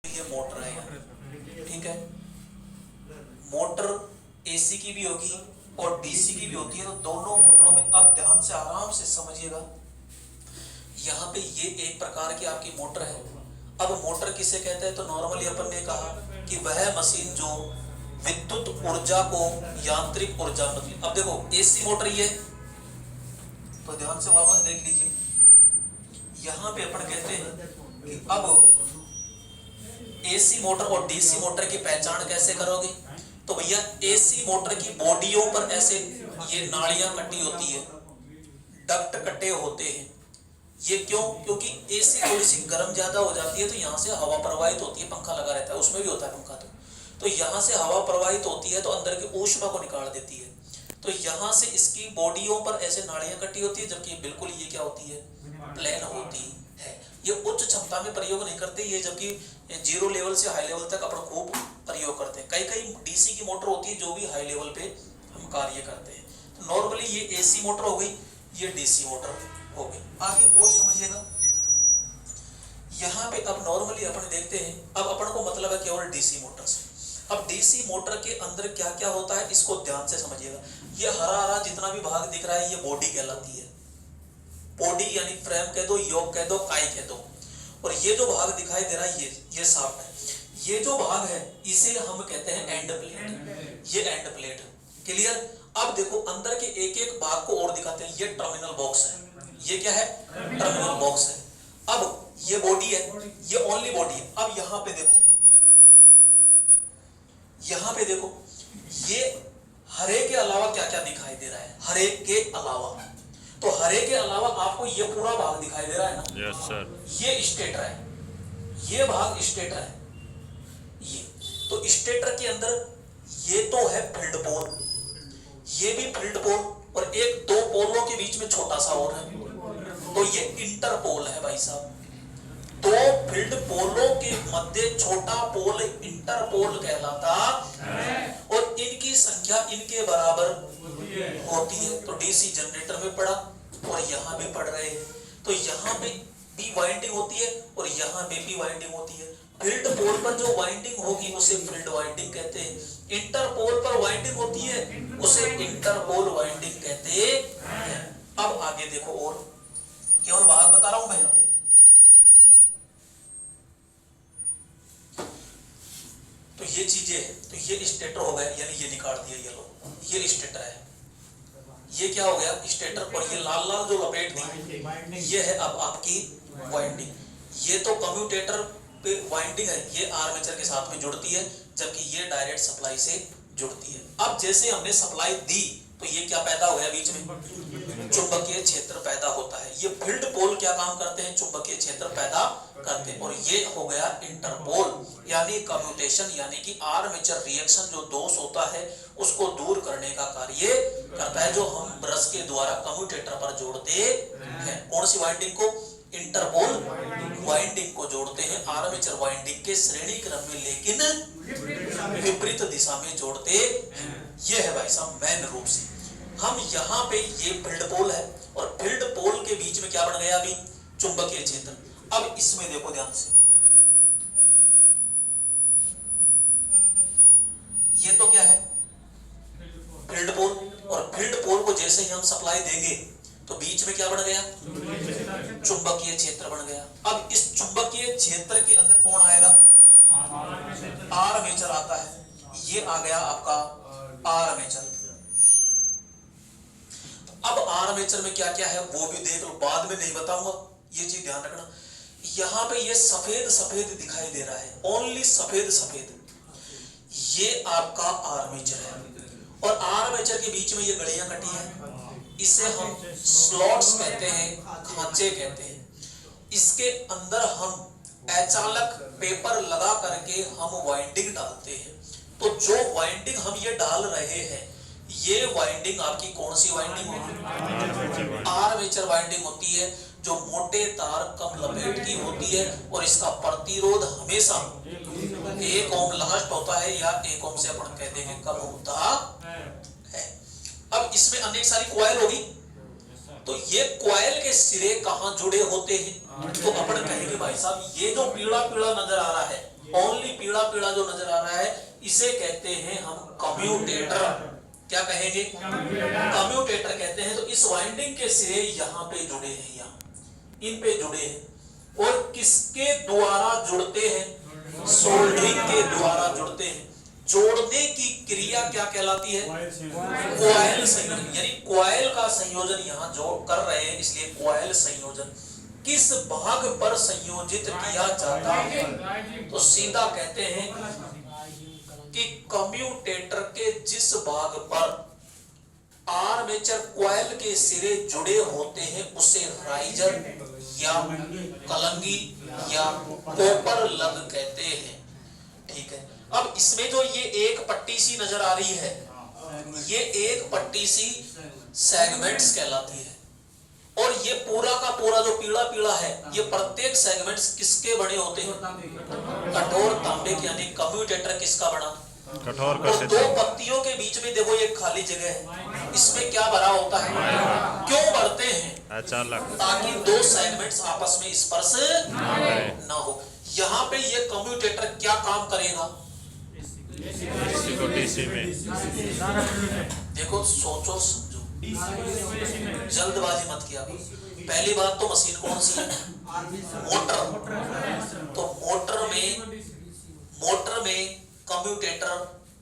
ये मोटर है यहाँ, ठीक है। मोटर एसी की भी होगी और डीसी की भी होती है, तो दोनों मोटरों में अब ध्यान से आराम से समझिएगा। यहाँ पे ये एक प्रकार की आपकी मोटर है। अब मोटर किसे कहते हैं, तो नॉर्मली अपन ने कहा कि वह मशीन जो विद्युत ऊर्जा को यांत्रिक ऊर्जा मतलब। अब देखो एसी मोटर ये, तो ध्यान से वापस देख लीजिए। यहाँ पे अपन कहते हैं कि अब एसी मोटर और डीसी मोटर की पहचान कैसे करोगे, तो भैया एसी मोटर की बॉडियों पर ऐसे ये नाड़ियां कटी होती है, डक्ट कटे होते हैं। ये क्यों? क्योंकि एसी थोड़ी सी गर्म ज्यादा हो जाती है तो यहाँ से हवा प्रवाहित होती है, पंखा लगा रहता है उसमें भी होता है पंखा, तो यहाँ से हवा प्रवाहित होती है तो अंदर की ऊष्मा को निकाल देती है। तो यहाँ से इसकी बॉडियों पर ऐसे नाड़ियां कटी होती है, जबकि बिल्कुल ये क्या होती है, प्लेन होती है। ये उच्च क्षमता में प्रयोग नहीं करते ये, जबकि जीरो लेवल से हाई लेवल तक अपन खूब प्रयोग करते हैं। कई कई डीसी की मोटर होती है जो भी हाई लेवल पे हम कार्य करते हैं। तो नॉर्मली ये एसी मोटर हो गई, ये डीसी मोटर हो गई। आगे और समझिएगा। यहाँ पे अब नॉर्मली अपन देखते हैं, अब अपन को मतलब है केवल डीसी मोटर से। अब डीसी मोटर के अंदर क्या क्या होता है इसको ध्यान से समझिएगा। ये हरा हरा जितना भी भाग दिख रहा है ये बॉडी कहलाती है। बॉडी यानी फ्रेम कह दो, योक कह दो, काई कह दो। और ये जो भाग दिखाई दे रहा है ये शाफ्ट है। ये जो भाग है इसे हम कहते हैं एंड प्लेट। ये एंड प्लेट, क्लियर। अब देखो अंदर के एक एक भाग को और दिखाते हैं। ये टर्मिनल बॉक्स है, ये क्या है, टर्मिनल बॉक्स है। अब ये बॉडी है, ये ओनली बॉडी है। अब यहाँ पे देखो, यहाँ पे देखो ये हरे के अलावा क्या क्या दिखाई दे रहा है, हरे के अलावा। तो हरे के अलावा आपको ये पूरा भाग दिखाई दे रहा है ना, यस सर। ये स्टेटर है, ये भाग स्टेटर है। ये तो स्टेटर के अंदर ये तो है फील्ड पोल, ये भी फील्ड पोल, और एक दो पोलों के बीच में छोटा सा और है, तो ये इंटरपोल है भाई साहब। दो फील्ड पोलों के मध्य छोटा पोल इंटरपोल कहलाता है, और इनकी संख्या इनके बराबर होती है। तो डीसी जनरेटर में पढ़ा और यहाँ भी पढ़ रहे हैं, तो यहाँ पे भी वाइंडिंग होती है और यहाँ पे भी वाइंडिंग होती है। फील्ड पोल पर जो वाइंडिंग होगी उसे फील्ड वाइंडिंग कहते हैं। इंटरपोल पर वाइंडिंग होती है उसे इंटरपोल वाइंडिंग कहते हैं। अब आगे देखो, और केवल भाग बता रहा हूं मैं यहाँ पे। तो ये चीजें है, तो ये स्टेटर हो गया, यानी ये निकाल दिया, ये लो, ये स्टेटर है। ये क्या हो गया, स्टेटर। और ये लाल लाल जो लपेट दी ये है अब आपकी वाइंडिंग। ये तो कम्यूटेटर पे वाइंडिंग है, ये आर्मेचर के साथ में जुड़ती है, जबकि ये डायरेक्ट सप्लाई से जुड़ती है। अब जैसे हमने सप्लाई दी तो ये क्या पैदा हो गया, बीच में चुंबकीय क्षेत्र पैदा होता है। ये फील्ड पोल क्या काम करते हैं, चुंबकीय क्षेत्र पैदा करते हैं। और ये हो गया इंटरपोल, यानी कम्यूटेशन, यानी कि आर्मेचर रिएक्शन जो दोष होता है उसको दूर करने का कार्य करता है, जो हम ब्रश के द्वारा कम्यूटेटर पर जोड़ते हैं। कौन सी वाइंडिंग को, इंटरपोल वाइंडिंग को जोड़ते हैं आर्मेचर वाइंडिंग के श्रेणी क्रम में, लेकिन विपरीत दिशा में जोड़ते हैं। ये है भाई साहब मेन रूप से। हम यहाँ पे ये फील्ड पोल है और फील्ड पोल के बीच में क्या बन गया अभी, चुंबकीय क्षेत्र। अब इसमें देखो ध्यान से, ये तो क्या है, फील्ड पोल। और फील्ड पोल को जैसे ही हम सप्लाई देंगे तो बीच में क्या बन गया, चुंबकीय क्षेत्र बन गया। अब इस चुंबकीय क्षेत्र के अंदर कौन आएगा, आर्मेचर आता है। ये आ गया आपका आर्मेचर। अब आर्मेचर में क्या क्या है वो भी देख लो, बाद में नहीं बताऊंगा, ये चीज ध्यान रखना। यहाँ पे ये सफेद सफेद दिखाई दे रहा है, ओनली सफेद सफेद, ये आपका आर्मेचर है। और आर्मेचर के बीच में ये गड़ियां कटी हैं, इसे हम स्लॉट्स कहते हैं, खांचे कहते हैं। इसके अंदर हम अचालक पेपर लगा करके हम वाइंडिंग डालते हैं। तो जो वाइंडिंग हम ये डाल रहे हैं, ये वाइंडिंग आपकी कौन सी वाइंडिंग होती है, आर्मेचर वाइंडिंग होती है, जो मोटे तार कम लपेट की होती है। और इसका प्रतिरोध हमेशा 1 ओम लास्ट होता है, या 1 ओम से अपन कह देंगे कम होता है। अब इसमें अनेक सारी कॉइल होगी, तो ये कॉइल के सिरे कहां जुड़े होते हैं, तो अपन कहेंगे भाई साहब ये जो पीला पीला नजर आ रहा है ओनली पीला पीला जो नजर आ रहा है इसे कहते हैं हम कम्यूटेटर। क्या कहेंगे? कम्यूटेटर कहते हैं। तो इस वाइंडिंग के सिरे यहाँ पे जुड़े हैं, यहाँ इन पे जुड़े हैं और किसके द्वारा जुड़ते हैं? सोल्डरिंग के द्वारा जुड़ते हैं। जोड़ने की क्रिया क्या कहलाती है? कॉइल संयोजन। यानी कॉइल का संयोजन यहाँ जो कर रहे हैं, इसलिए कॉइल संयोजन। किस भाग पर संयोजित किया जाता है? तो सीधा कहते हैं कि कम्यूटेटर के जिस भाग पर आर्मेचर कॉइल के सिरे जुड़े होते हैं उसे राइजर या कलंगी या कॉपर लग कहते हैं। ठीक है। अब इसमें जो ये एक पट्टी सी नजर आ रही है, ये एक पट्टी सी सेगमेंट्स कहलाती है और ये पूरा का पूरा जो पीला पीला है, ये प्रत्येक सेगमेंट्स किसके बने होते हैं? कठोर तांबे के। यानी कम्यूटेटर किसका बना? कठोर का। और दो पत्तियों के बीच में देखो ये खाली जगह है, इसमें क्या भरा होता है? क्यों भरते हैं? अचानक, ताकि दो सेगमेंट्स आपस में स्पर्श ना हो। यहाँ पे ये कम्यूटेटर क्या काम करेगा? डीसी में। देखो सोचो समझो, जल्दबाजी मत किया। पहली बात तो मशीन कौन सी है? मोटर। तो मोटर में कम्यूटेटर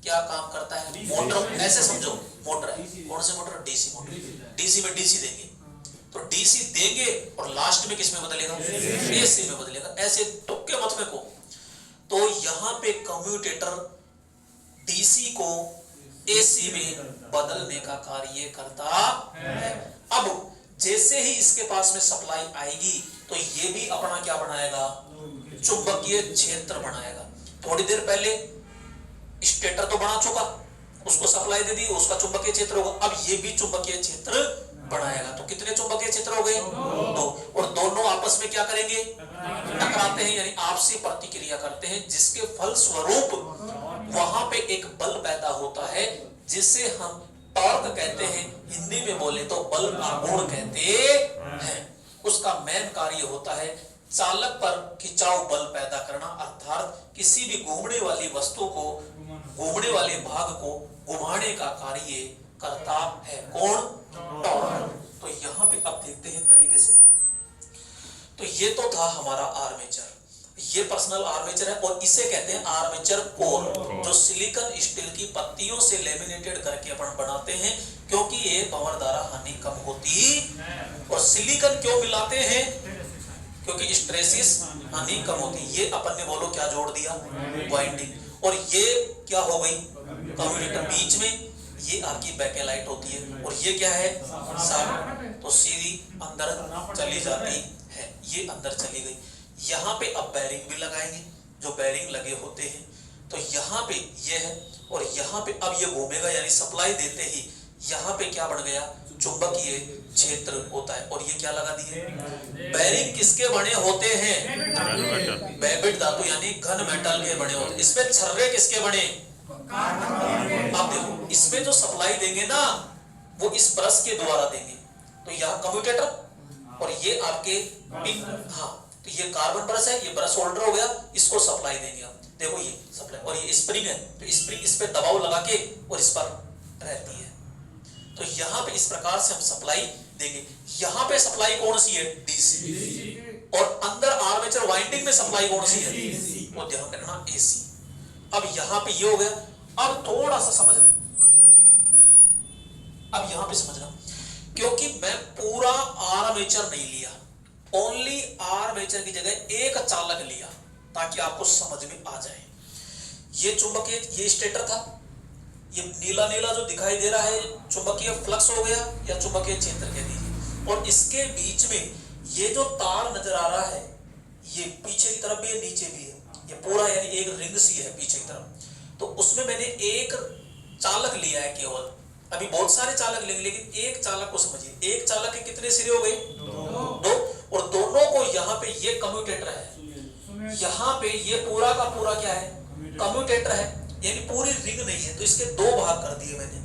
क्या काम करता है? मोटर। ऐसे समझो, मोटर है, कौन सी मोटर? DC motor. डीसी में डीसी देंगे तो डीसी देंगे और लास्ट में किस में बदलेगा? एसी में बदलेगा। ऐसे तुक्के मत फेंको। तो यहाँ पे कम्यूटेटर डीसी को एसी में बदलने का कार्य करता है। अब जैसे ही इसके पास में सप्लाई आएगी तो ये भी अपना क्या बनाएगा? चुंबकीय क्षेत्र बनाएगा। थोड़ी देर पहले स्टेटर तो बना चुका, उसको सप्लाई दे दी, उसका चुंबकीय क्षेत्र होगा। अब ये भी चुंबकीय क्षेत्र बढ़ाएगा। तो कितने चुंबकीय क्षेत्र हो गए? दो। और दोनों आपस में क्या करेंगे? टकराते हैं, यानी आपसी प्रतिक्रिया करते हैं, जिसके फल स्वरूप वहां पे एक बल पैदा होता है जिसे हम टॉर्क कहते हैं। हिंदी में बोले तो बल का गुण कहते हैं। उसका मेन कार्य होता है चालक पर खिंचाव बल पैदा करना, अर्थात किसी भी घूमने वाली वस्तु को, घूमने वाले भाग को घुमाने का कार्य करता है। कौन? टॉर्क। तो यहाँ पे अब देखते हैं तरीके से। तो ये तो था हमारा आर्मेचर, ये पर्सनल आर्मेचर है और इसे कहते हैं आर्मेचर कोर, जो सिलिकॉन स्टील की पत्तियों से लेमिनेटेड करके अपन बनाते हैं, क्योंकि ये पावर द्वारा हानि कम होती। और सिलिकॉन क्यों मिलाते हैं? क्योंकि स्ट्रेसिस हानि कम होती। ये अपन ने बोलो क्या जोड़ दिया? वाइंडिंग। और ये क्या हो गई? कम्यूटेटर। बीच में ये आपकी बैकेलाइट होती है और ये क्या है? साइड। तो सीधी अंदर चली जाती है, ये अंदर चली गई। यहाँ पे अब बेरिंग भी लगाएंगे, जो बेरिंग लगे होते हैं। तो यहाँ पे ये है और यहाँ पे अब ये घूमेगा, यानी सप्लाई देते ही यहाँ पे क्या बढ़ गया? चुंबकीय क्षेत्र होता है। और ये क्या लगा दिए? बेरिंग किसके बने होते हैं? बेबिट धातु यानी घन मेटल के बने होते हैं। इसमें छर्रे किसके बने? अब देखो, इसमें जो सप्लाई देंगे ना वो इस ब्रश के द्वारा देंगे। तो यहाँ कम्यूटेटर और ये आपके पिन, हाँ, तो ये कार्बन ब्रश है, ये ब्रश होल्डर हो गया, इसको सप्लाई देंगे आप। देखो ये सप्लाई, और ये स्प्रिंग है, तो स्प्रिंग इस पे दबाव लगा के और इस पर रहती है। तो यहाँ पे इस प्रकार से हम सप्लाई देंगे। यहाँ पे सप्लाई कौन सी है? डीसी। और अंदर आर्मेचर वाइंडिंग में सप्लाई कौन सी है? वो ध्यान रखना, एसी। अब यहाँ पे ये हो गया। अब थोड़ा सा समझना, अब यहाँ पे समझना, क्योंकि मैं पूरा आर्मेचर नहीं लिया, ओनली आर्मेचर की जगह एक चालक लिया ताकि आपको समझ में आ जाए। ये चुंबकीय, ये स्टेटर था, ये नीला नीला जो दिखाई दे रहा है चुंबकीय फ्लक्स हो गया या चुंबकीय क्षेत्र कह दीजिए। और इसके बीच में ये जो तार नजर आ रहा है, ये पीछे की तरफ भी है, नीचे भी है, ये पूरा यानी एक रिंग सी है पीछे की तरफ। तो उसमें मैंने एक चालक लिया है केवल। अभी बहुत सारे चालक लेंगे, लेकिन एक चालक को समझिए। एक चालक के कितने सिरे हो गए? दो। और दोनों को यहाँ पे ये कम्यूटेटर है, यहाँ पे ये पूरा का पूरा क्या है? कम्यूटेटर है, यानी पूरी रिंग नहीं है। तो इसके दो भाग कर दिए मैंने।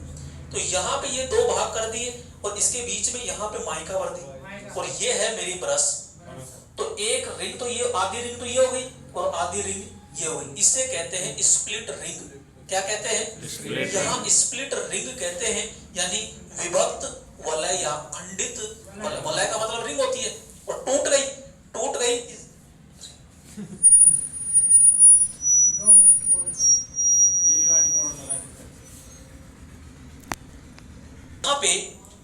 तो यहाँ पे ये दो भाग कर दिए और इसके बीच में यहाँ पे माइका भर दी और ये है मेरी ब्रश। तो एक रिंग तो ये, आधी रिंग तो ये हो गई और आधी रिंग ये हो गई, इसे कहते हैं स्प्लिट रिंग। क्या कहते हैं? यहाँ स्प्लिट रिंग कहते हैं, यानी विभक्त वलय या खंडित वलय। वलय का मतलब रिंग होती है, और टूट गई, टूट गई। यहाँ पे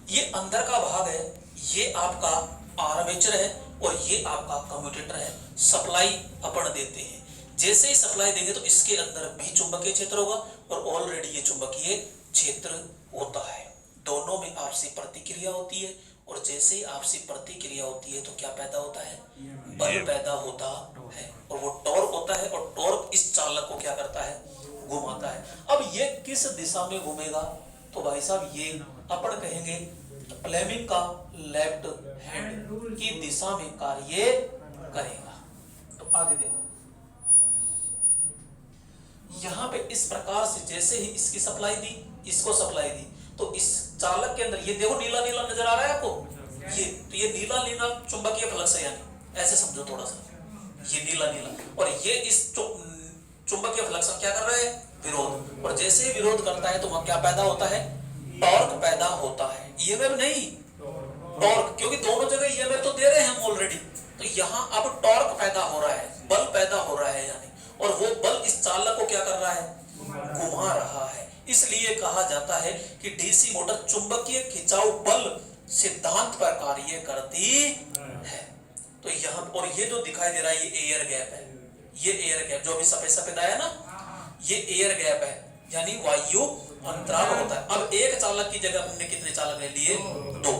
ये अंदर का भाग है, ये आपका आर्मेचर है और ये आपका कम्यूटेटर है। सप्लाई अपन देते हैं, जैसे ही सप्लाई देंगे तो इसके अंदर भी चुंबकीय क्षेत्र होगा और ऑलरेडी ये चुंबकीय क्षेत्र होता है। दोनों में आपसी प्रतिक्रिया होती है, और जैसे ही आपसी प्रतिक्रिया होती है तो क्या पैदा होता है? बल पैदा होता है, और वो टॉर्क होता है, और टॉर्क इस चालक को क्या करता है? घुमाता है। अब ये किस दिशा में घूमेगा? तो भाई साहब ये अपन कहेंगे फ्लेमिंग का लेफ्ट हैंड की दिशा में कार्य करेगा। तो आगे देखो, यहां पे इस प्रकार से जैसे ही इसकी सप्लाई दी, इसको सप्लाई दी, तो इस चालक के अंदर ये देखो नीला नीला नजर आ रहा है आपको, ये नीला नीला चुंबकीय फ्लक्स है, यानी ऐसे समझो थोड़ा सा, ये नीला नीला, और ये इस चुंबकीय फ्लक्स का क्या कर रहा है? विरोध। और जैसे ही विरोध करता है तो वहां क्या पैदा होता है? टॉर्क पैदा होता है। ईएमएफ नहीं, टॉर्क, क्योंकि दोनों जगह ईएमएफ तो दे रहे हैं हम ऑलरेडी, तो यहाँ अब टॉर्क पैदा हो रहा है, बल पैदा हो रहा है यानी, और वो बल इस चालक को क्या कर रहा है? घुमा रहा है। इसलिए कहा जाता है कि डीसी मोटर चुंबकीय खिंचाव बल सिद्धांत पर कार्य करती है। तो यहाँ, और ये जो दिखाई दे रहा है ये एयर गैप है, ये एयर गैप जो अभी सफेद सफेद आया ना, ये एयर गैप है, यानी वायु अंतराल होता है। अब एक चालक की जगह हमने कितने चालक ले लिए? 2।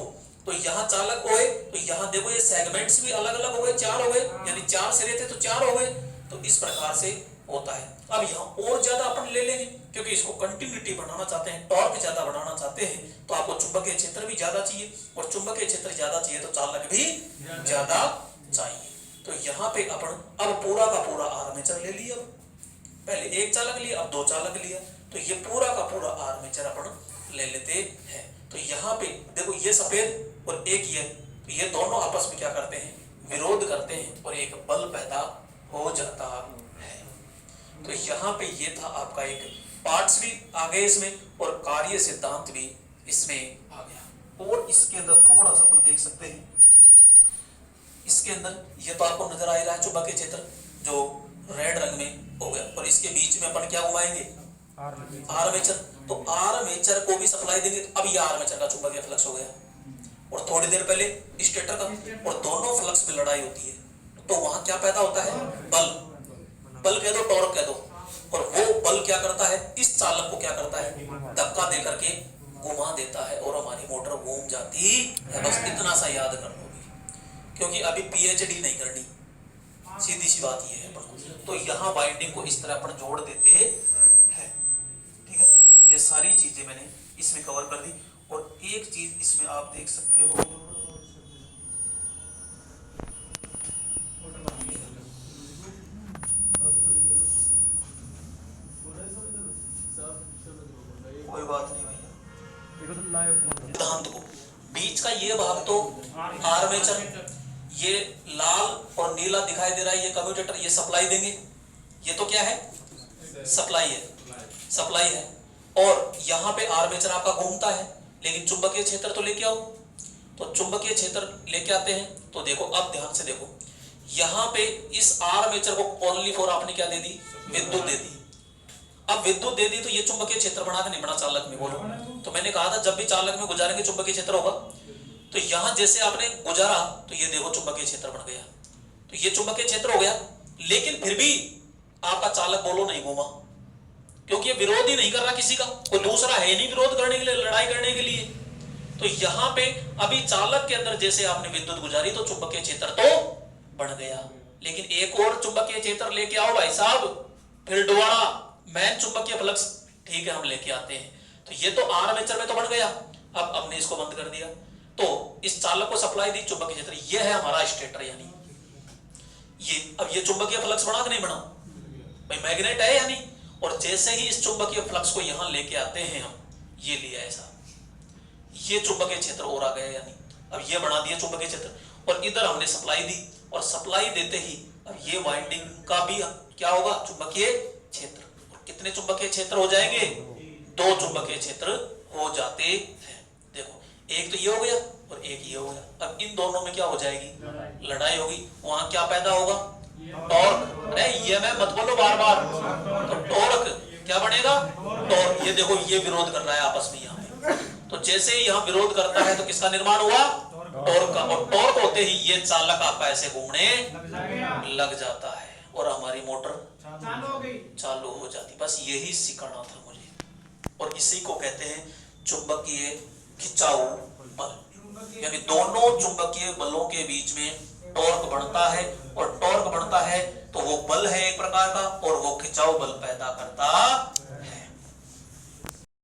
तो यहाँ चालक हुए, तो यहाँ देखो ये सेगमेंट्स भी अलग अलग हो गए, 4 हो गए, यानी 4 सिरे थे तो 4 हो गए। तो इस प्रकार से होता है। अब यहाँ और ज्यादा अपन ले लेंगे, क्योंकि इसको कंटिन्यूटी बढ़ाना चाहते हैं, टॉर्क ज्यादा बढ़ाना चाहते हैं, तो आपको चुंबकीय क्षेत्र भी ज्यादा चाहिए, और चुंबकीय क्षेत्र ज्यादा चाहिए तो चालक भी ज्यादा चाहिए। तो यहाँ पे अपन अब पूरा का पूरा आर्मेचर ले लिया, पहले एक चालक लिया, अब 2 चालक लिया, तो ये पूरा का पूरा आर्मेचर अपन ले लेते हैं। तो यहाँ पे देखो ये सफेद और एक ये दोनों आपस में क्या करते हैं? विरोध करते हैं, और एक बल पैदा हो जाता है। तो यहाँ पे ये था आपका एक पार्ट्स भी आ गए इसमें, और कार्य सिद्धांत भी इसमें आ गया। और इसके अंदर थोड़ा सा अपन देख सकते हैं, इसके अंदर ये तो आपको नजर आ रहा है चुंबकीय क्षेत्र जो रेड रंग में हो गया, और इसके बीच में अपन क्या घुमाएंगे? आर्मेचर। तो आर्मेचर को भी सप्लाई देंगे। अब ये आर्मेचर का चुंबकीय फ्लक्स हो गया, और थोड़ी देर पहले स्टेटर का, और दोनों फ्लक्स में लड़ाई होती है, तो वहां क्या पैदा होता है? बल। बल कह दो, टॉर्क कह दो, और वो बल क्या करता है? इस चालक को क्या करता है? धक्का दे करके घुमा देता है, और हमारी मोटर घूम जाती है। बस इतना सा याद कर लोगे, क्योंकि अभी पीएचडी नहीं करनी, सीधी सी बात ये है। तो यहाँ वाइंडिंग को इस तरह अपन जोड़ देते हैं, ठीक है। ये सारी चीजें मैंने इसमें कवर कर दी। और एक चीज इसमें आप देख सकते हो, कोई बात नहीं भैया, सिद्धांत को बीच का ये भाग तो आर्मेचर, ये लाल और नीला दिखाई दे रहा है, ये कम्यूटेटर, ये सप्लाई देंगे, ये तो क्या है? सप्लाई है, सप्लाई है। और यहाँ पे आर्मेचर आपका घूमता है, लेकिन चुंबकीय क्षेत्र तो लेके आओ, तो चुंबकीय क्षेत्र लेके आते हैं। तो देखो, अब ध्यान से देखो, यहाँ पे इस आर्मेचर को ओनली फॉर आपने क्या दे दी? विद्युत दे दी। अब विद्युत दे दी तो ये चुंबकीय क्षेत्र बना के नहीं बना चालक में? बोलो। तो मैंने कहा था जब भी चालक में गुजारेंगे चुंबकीय क्षेत्र होगा। तो यहां जैसे आपने गुजारा तो ये देखो चुंबकीय क्षेत्र बन गया, तो ये चुंबकीय क्षेत्र हो गया। लेकिन फिर भी आपका चालक बोलो नहीं घूमा, क्योंकि ये विरोध ही नहीं कर रहा किसी का, कोई दूसरा है नहीं विरोध करने के लिए, लड़ाई करने के लिए। तो यहाँ पे अभी चालक के अंदर जैसे आपने विद्युत गुजारी तो चुंबकीय क्षेत्र तो बढ़ गया, लेकिन एक और चुंबकीय क्षेत्र लेके आओ भाई साहब, फिर दोबारा मैन चुंबकीय फ्लक्स, ठीक है हम लेके आते हैं। तो ये तो आर्मेचर में तो बढ़ गया, अब हमने इसको बंद कर दिया, तो इस चालक को सप्लाई दी चुंबकीय क्षेत्र, ये है हमारा स्टेटर, यानी ये। अब ये चुंबकीय फ्लक्स बना कि नहीं बना भाई? मैग्नेट है यानी। और जैसे ही इस चुंबकीय फ्लक्स को यहां लेके आते हैं हम, ये लिया ऐसा, ये चुंबकीय क्षेत्र और आ गया, यानी अब ये बना दिया चुंबकीय क्षेत्र। और इधर हमने सप्लाई दी, और सप्लाई देते ही अब ये वाइंडिंग का भी क्या होगा, चुंबकीय क्षेत्र। कितने चुंबकीय क्षेत्र हो जाएंगे, 2 चुंबकीय क्षेत्र हो जाते हैं। देखो एक तो ये हो गया और एक ये हो गया। अब इन दोनों में क्या हो जाएगी, लड़ाई होगी। वहां क्या पैदा होगा, टॉर्क। अरे ये मैं मत बोलो बार बार, तो टॉर्क क्या बनेगा, टॉर्क। ये देखो ये विरोध कर रहा है आपस में यहाँ पे, तो जैसे ही यहाँ विरोध करता है तो किसका निर्माण हुआ, टॉर्क का। और टॉर्क होते ही ये चालक आपका ऐसे घूमने लग जाता है और हमारी मोटर चालू हो जाती। बस यही सिखाना था मुझे, और इसी को कहते हैं चुंबकीय खिंचाव बल। यानी दोनों चुंबकीय बलों के बीच में टॉर्क बढ़ता है, और टॉर्क बढ़ता है तो वो बल है एक प्रकार का, और वो खिंचाव बल पैदा करता